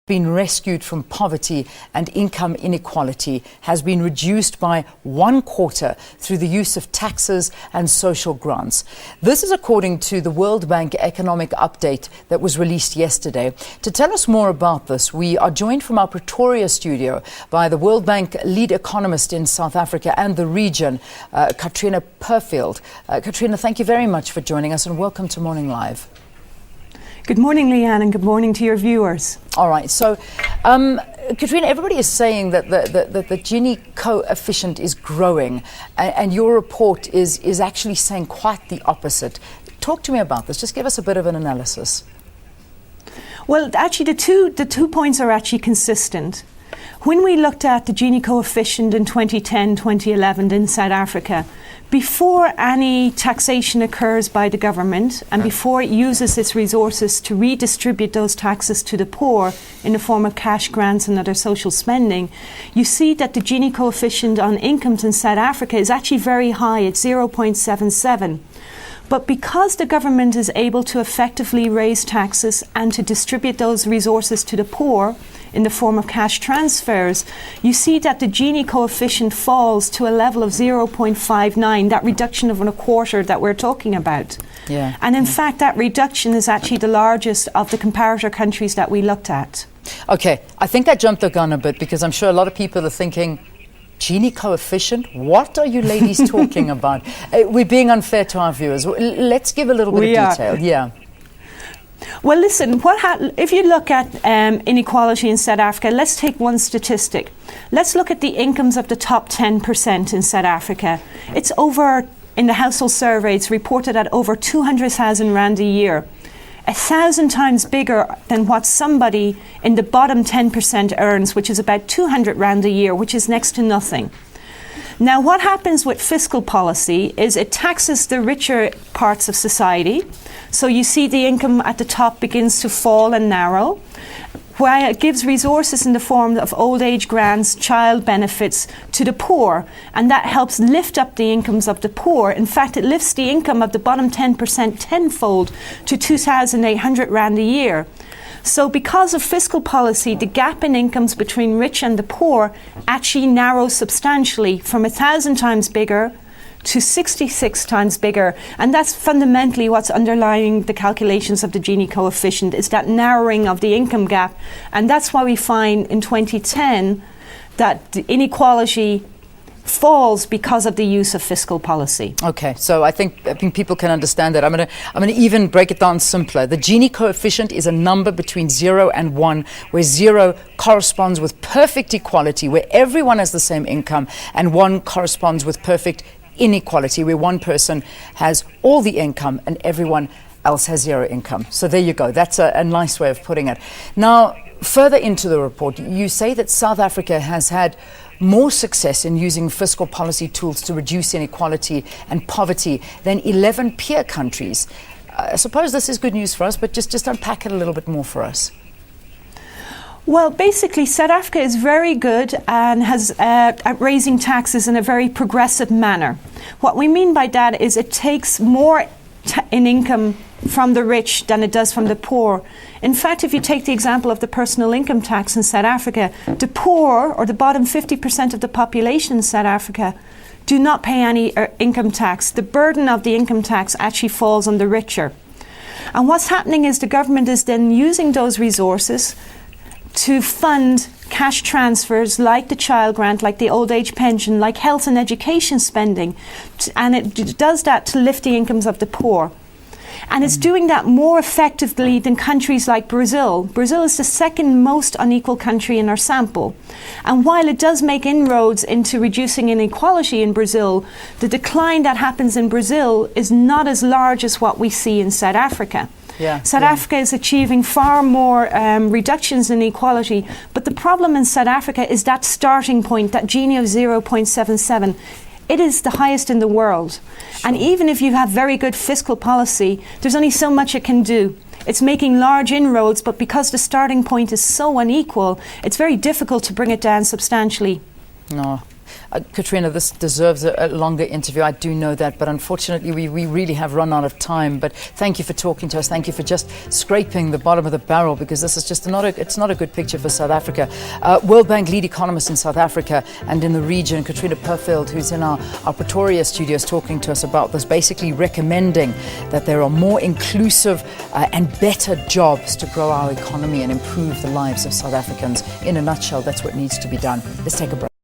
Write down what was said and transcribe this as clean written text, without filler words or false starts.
been rescued from poverty and income inequality has been reduced by 1/4 through the use of taxes and social grants. This is according to the World Bank Economic Update that was released yesterday. To tell us more about this, we are joined from our Pretoria studio by the World Bank Lead Economist in South Africa and the region, Catriona Purfield. Catriona, thank you very much for joining us and welcome to Morning Live. Good morning, Leanne, and good morning to your viewers. All right, so Catriona, everybody is saying that the Gini coefficient is growing, and your report is actually saying quite the opposite. Talk to me about this. Just give us a bit of an analysis. Well, actually, the two points are actually consistent. When we looked at the Gini coefficient in 2010, 2011 in South Africa, before any taxation occurs by the government and before it uses its resources to redistribute those taxes to the poor in the form of cash grants and other social spending, you see that the Gini coefficient on incomes in South Africa is actually very high at 0.77. But because the government is able to effectively raise taxes and to distribute those resources to the poor in the form of cash transfers, you see that the Gini coefficient falls to a level of 0.59, that reduction of 1/4 that we're talking about. Yeah. And in fact, that reduction is actually the largest of the comparator countries that we looked at. Okay, I think I jumped the gun a bit because I'm sure a lot of people are thinking, Gini coefficient? What are you ladies talking about? We're being unfair to our viewers. Let's give a little bit of detail. Yeah. Well, listen, if you look at inequality in South Africa, let's take one statistic. Let's look at the incomes of the top 10% in South Africa. It's over, in the household survey, it's reported at over 200,000 Rand a year. 1,000 times bigger than what somebody in the bottom 10% earns, which is about 200 Rand a year, which is next to nothing. Now, what happens with fiscal policy is it taxes the richer parts of society. So you see the income at the top begins to fall and narrow, while it gives resources in the form of old age grants, child benefits to the poor, and that helps lift up the incomes of the poor. In fact, it lifts the income of the bottom 10% tenfold to 2,800 Rand a year. So because of fiscal policy, the gap in incomes between rich and the poor actually narrows substantially from 1,000 times bigger to 66 times bigger. And that's fundamentally what's underlying the calculations of the Gini coefficient, is that narrowing of the income gap. And that's why we find in 2010 that the inequality falls because of the use of fiscal policy. Okay, so I think people can understand that. I'm gonna even break it down simpler. The Gini coefficient is a number between 0 and 1, where 0 corresponds with perfect equality, where everyone has the same income, and 1 corresponds with perfect inequality, where one person has all the income and everyone else has 0 income. So there you go. That's a nice way of putting it. Now, further into the report, you say that South Africa has had more success in using fiscal policy tools to reduce inequality and poverty than 11 peer countries. I suppose this is good news for us, but just unpack it a little bit more for us. Well, basically, South Africa is very good and has at raising taxes in a very progressive manner. What we mean by that is it takes more in income from the rich than it does from the poor. In fact, if you take the example of the personal income tax in South Africa, the poor, or the bottom 50% of the population in South Africa, do not pay any income tax. The burden of the income tax actually falls on the richer. And what's happening is the government is then using those resources to fund cash transfers like the child grant, like the old age pension, like health and education spending. And it does that to lift the incomes of the poor. And it's doing that more effectively than countries like Brazil. Brazil is the second most unequal country in our sample. And while it does make inroads into reducing inequality in Brazil, the decline that happens in Brazil is not as large as what we see in South Africa. South Africa is achieving far more reductions in inequality, but the problem in South Africa is that starting point, that Gini of 0.77. It is the highest in the world. Sure. And even if you have very good fiscal policy, there's only so much it can do. It's making large inroads, but because the starting point is so unequal, it's very difficult to bring it down substantially. No, Catriona, this deserves a longer interview. I do know that, but unfortunately we really have run out of time. But thank you for talking to us. Thank you for just scraping the bottom of the barrel, because this is just it's not a good picture for South Africa. World Bank Lead Economist in South Africa and in the region, Catriona Purfield, who's in our Pretoria studios talking to us about this, basically recommending that there are more inclusive and better jobs to grow our economy and improve the lives of South Africans. In a nutshell, that's what needs to be done. Let's take a break.